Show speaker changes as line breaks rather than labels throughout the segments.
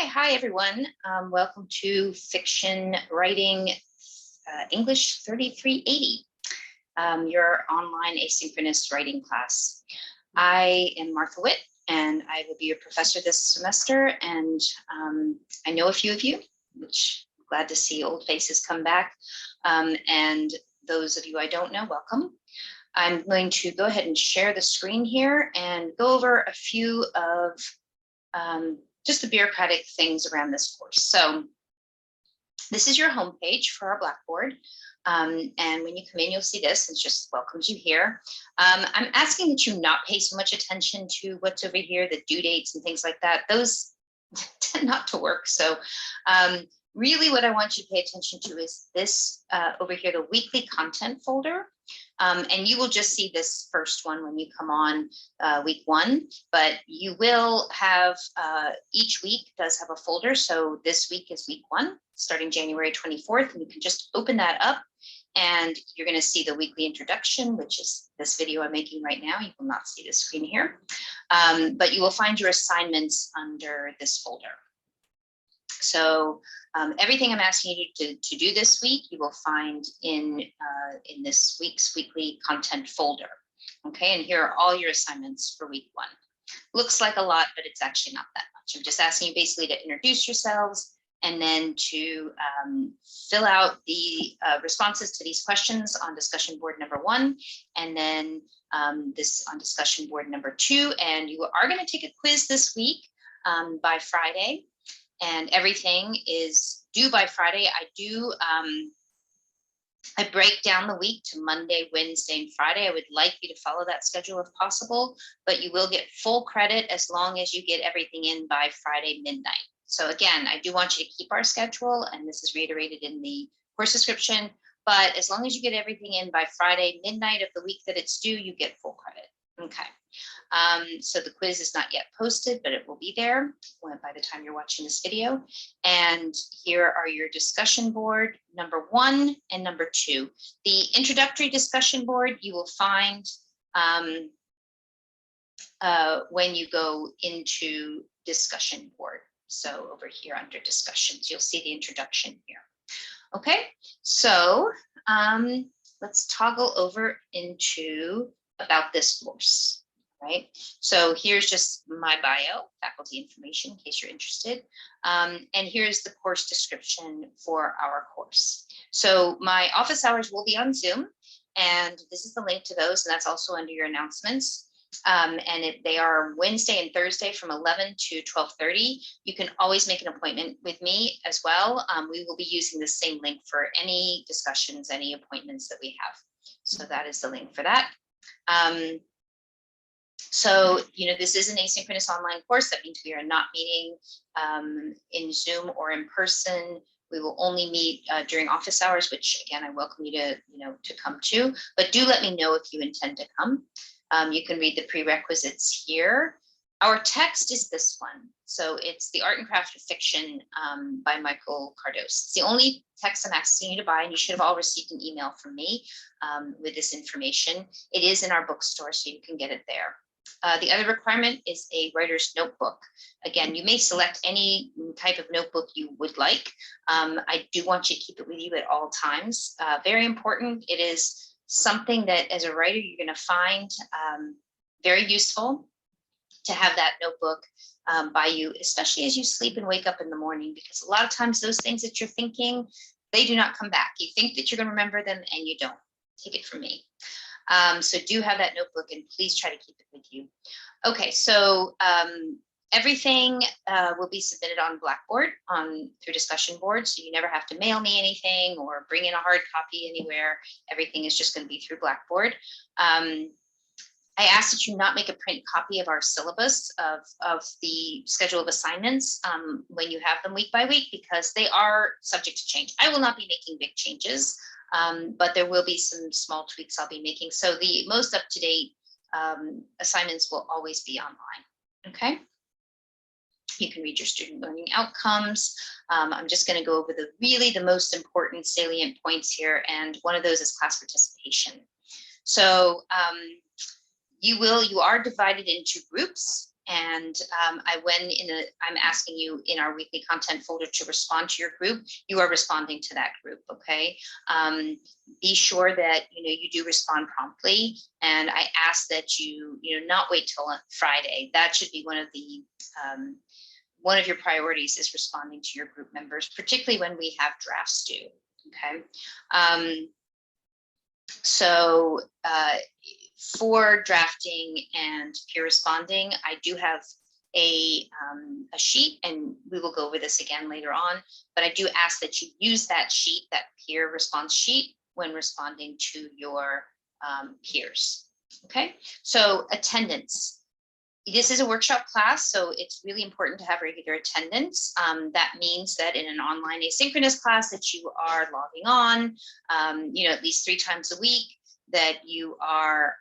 Hi everyone. Welcome to Fiction Writing English 3380, your online asynchronous writing class. I am Martha Witt, and I will be your professor this semester. And I know a few of you, which I'm glad to see old faces come back. And those of you I don't know, welcome. I'm going to go ahead and share the screen here and go over a few of just the bureaucratic things around this course. So this is your homepage for our Blackboard. And when you come in, you'll see this. It just welcomes you here. I'm asking that you not pay so much attention to what's over here, the due dates and things like that. Those tend not to work. So really what I want you to pay attention to is this over here, the weekly content folder. And you will just see this first one when you come on week one, but you will have each week does have a folder. So this week is week one, starting January 24th, and you can just open that up and you're going to see the weekly introduction, which is this video I'm making right now. You will not see the screen here, but you will find your assignments under this folder. So everything I'm asking you to do this week, you will find in this week's weekly content folder. Okay, and here are all your assignments for week one. Looks like a lot, but it's actually not that much. I'm just asking you basically to introduce yourselves and then to fill out the responses to these questions on discussion board number 1, and then this on discussion board number 2. And you are going to take a quiz this week by Friday. And everything is due by Friday. I break down the week to Monday, Wednesday, and Friday. I would like you to follow that schedule if possible, but you will get full credit as long as you get everything in by Friday midnight. So again, I do want you to keep our schedule, and this is reiterated in the course description, but as long as you get everything in by Friday midnight of the week that it's due, you get full credit. Okay. So the quiz is not yet posted, but it will be there by the time you're watching this video. And here are your discussion board number 1 and number 2. The introductory discussion board you will find when you go into discussion board. So over here under discussions, you'll see the introduction here. Okay, so let's toggle over into about this course. Right. So here's just my bio, faculty information, in case you're interested. And here's the course description for our course. So my office hours will be on Zoom, and this is the link to those, and that's also under your announcements. They are Wednesday and Thursday from 11 to 12:30. You can always make an appointment with me as well. We will be using the same link for any discussions, any appointments that we have. So that is the link for that. So, this is an asynchronous online course. That means we are not meeting in Zoom or in person. We will only meet during office hours, which again, I welcome you to come to, but do let me know if you intend to come. You can read the prerequisites here. Our text is this one. So it's The Art and Craft of Fiction by Michael Cardos. It's the only text I'm asking you to buy, and you should have all received an email from me with this information. It is in our bookstore, so you can get it there. The other requirement is a writer's notebook. Again, you may select any type of notebook you would like. I do want you to keep it with you at all times. Very important. It is something that as a writer, you're going to find very useful to have that notebook by you, especially as you sleep and wake up in the morning, because a lot of times those things that you're thinking, they do not come back. You think that you're going to remember them and you don't. Take it from me. So do have that notebook, and please try to keep it with you. Okay, so everything will be submitted on Blackboard through discussion board, so you never have to mail me anything or bring in a hard copy anywhere. Everything is just going to be through Blackboard. I ask that you not make a print copy of our syllabus of the schedule of assignments when you have them week by week, because they are subject to change. I will not be making big changes, but there will be some small tweaks I'll be making. So the most up-to-date assignments will always be online. Okay. You can read your student learning outcomes. I'm just going to go over the most important salient points here, and one of those is class participation. So you are divided into groups, And I'm asking you in our weekly content folder to respond to your group, you are responding to that group, okay? Be sure that you do respond promptly, and I ask that you not wait till Friday. That should be one of your priorities, is responding to your group members, particularly when we have drafts due, okay? So for drafting and peer responding, I do have a sheet, and we will go over this again later on, but I do ask that you use that sheet, that peer response sheet, when responding to your peers. Okay, so attendance. This is a workshop class, so it's really important to have regular attendance. That means that in an online asynchronous class that you are logging on, at least 3 times a week, that you are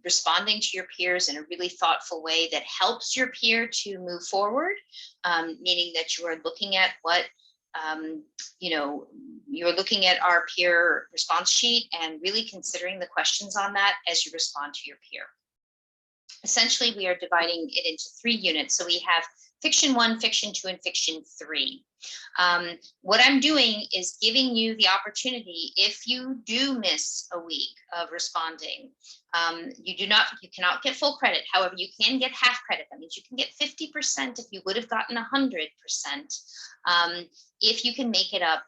responding to your peers in a really thoughtful way that helps your peer to move forward, meaning that you are looking at what, you're looking at our peer response sheet and really considering the questions on that as you respond to your peer. Essentially, we are dividing it into 3 units. So we have Fiction 1, Fiction 2, and Fiction 3. What I'm doing is giving you the opportunity, if you do miss a week of responding, you cannot get full credit. However, you can get half credit. That means you can get 50% if you would have gotten 100%, if you can make it up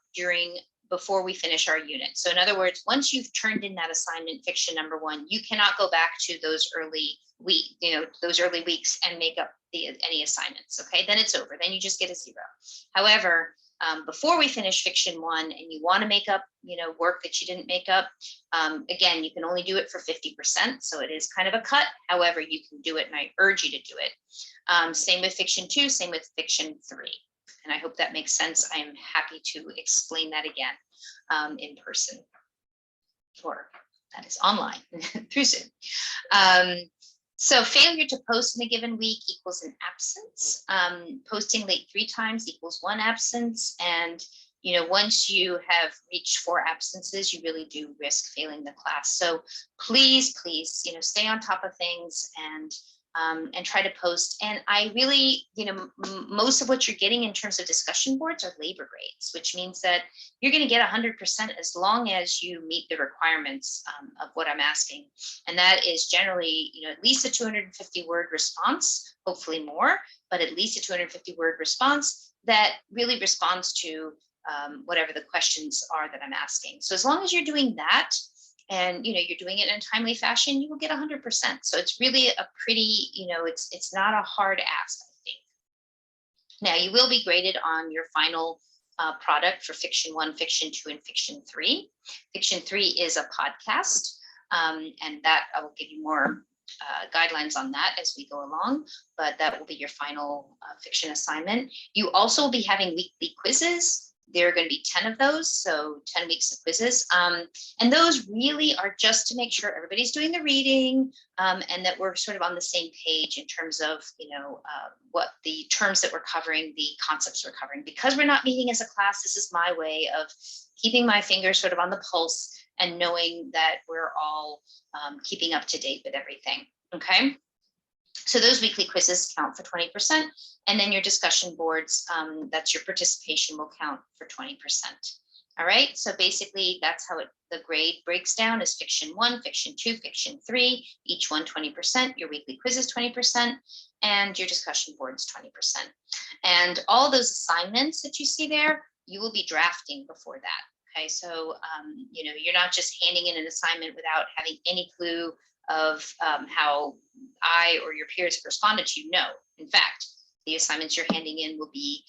before we finish our unit. So in other words, once you've turned in that assignment, Fiction number 1, you cannot go back to those early weeks and make up any assignments. Okay, then it's over. Then you just get a 0. However, before we finish Fiction 1 and you want to make up, work that you didn't make up, again, you can only do it for 50%. So it is kind of a cut. However, you can do it, and I urge you to do it. Same with Fiction 2, same with Fiction 3. And I hope that makes sense. I am happy to explain that again in person, or that is online through Zoom. So failure to post in a given week equals an absence. Posting late 3 times equals 1 absence. And once you have reached 4 absences, you really do risk failing the class. So please, stay on top of things and try to post. And I really, most of what you're getting in terms of discussion boards are labor grades, which means that you're going to get 100% as long as you meet the requirements of what I'm asking. And that is generally, at least a 250 word response, hopefully more, but at least a 250 word response that really responds to whatever the questions are that I'm asking. So as long as you're doing that, and you're doing it in a timely fashion, you will get 100%. So it's really a pretty, it's not a hard ask, I think. Now you will be graded on your final product for Fiction 1, Fiction 2, and Fiction 3. Fiction 3 is a podcast, and that I will give you more guidelines on that as we go along, but that will be your final fiction assignment. You also will be having weekly quizzes. There are going to be 10 of those, so 10 weeks of quizzes. And those really are just to make sure everybody's doing the reading and that we're sort of on the same page in terms of, what the terms that we're covering, the concepts we're covering. Because we're not meeting as a class, this is my way of keeping my finger sort of on the pulse and knowing that we're all keeping up to date with everything, okay? So those weekly quizzes count for 20%, and then your discussion boards, that's your participation, will count for 20%. All right, so basically that's how the grade breaks down, is Fiction 1, Fiction 2, Fiction 3, each one 20%, your weekly quizzes 20%, and your discussion boards 20%. And all those assignments that you see there, you will be drafting before that. Okay, so you're not just handing in an assignment without having any clue of how I or your peers have responded to you. No, in fact, the assignments you're handing in will be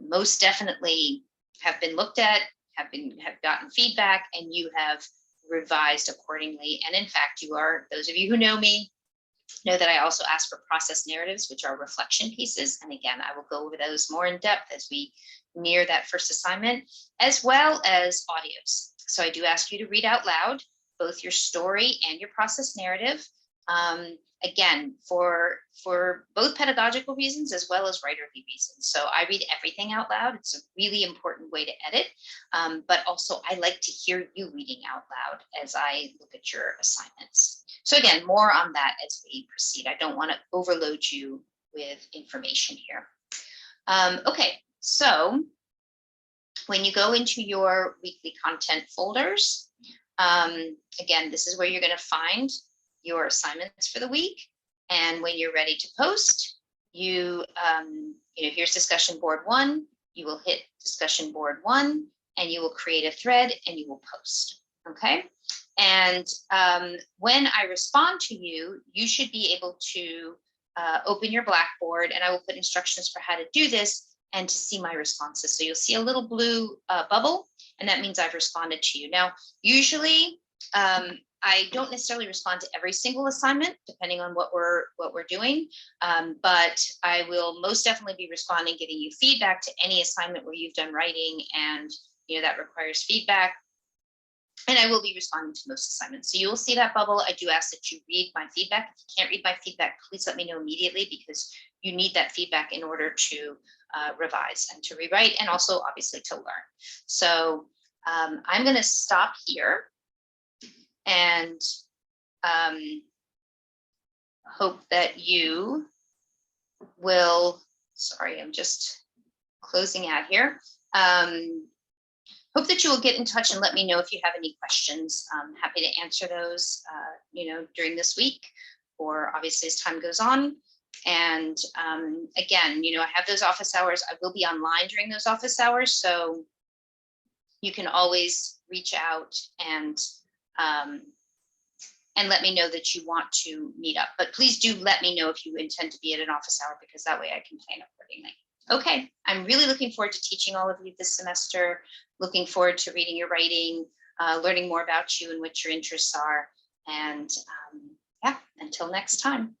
most definitely have been looked at, have gotten feedback, and you have revised accordingly. And in fact, those of you who know me know that I also ask for process narratives, which are reflection pieces. And again, I will go over those more in depth as we near that first assignment, as well as audios. So I do ask you to read out loud both your story and your process narrative. Again, for both pedagogical reasons as well as writerly reasons. So I read everything out loud. It's a really important way to edit, but also I like to hear you reading out loud as I look at your assignments. So again, more on that as we proceed. I don't want to overload you with information here. Okay, so when you go into your weekly content folders, again, this is where you're going to find your assignments for the week. And when you're ready to post, here's discussion board 1. You will hit discussion board 1 and you will create a thread and you will post. Okay. And when I respond to you, you should be able to open your Blackboard, and I will put instructions for how to do this and to see my responses. So you'll see a little blue bubble, and that means I've responded to you. Now, usually I don't necessarily respond to every single assignment, depending on what we're doing, but I will most definitely be responding, giving you feedback to any assignment where you've done writing and that requires feedback. And I will be responding to most assignments. So you will see that bubble. I do ask that you read my feedback. If you can't read my feedback, please let me know immediately, because you need that feedback in order to revise and to rewrite, and also obviously to learn. So I'm going to stop here and hope that you will, sorry, I'm just closing out here. Hope that you will get in touch and let me know if you have any questions. I'm happy to answer those, during this week, or obviously as time goes on. And again, I have those office hours. I will be online during those office hours, so you can always reach out and let me know that you want to meet up. But please do let me know if you intend to be at an office hour, because that way I can plan accordingly. Okay, I'm really looking forward to teaching all of you this semester, looking forward to reading your writing, learning more about you and what your interests are. And yeah, until next time.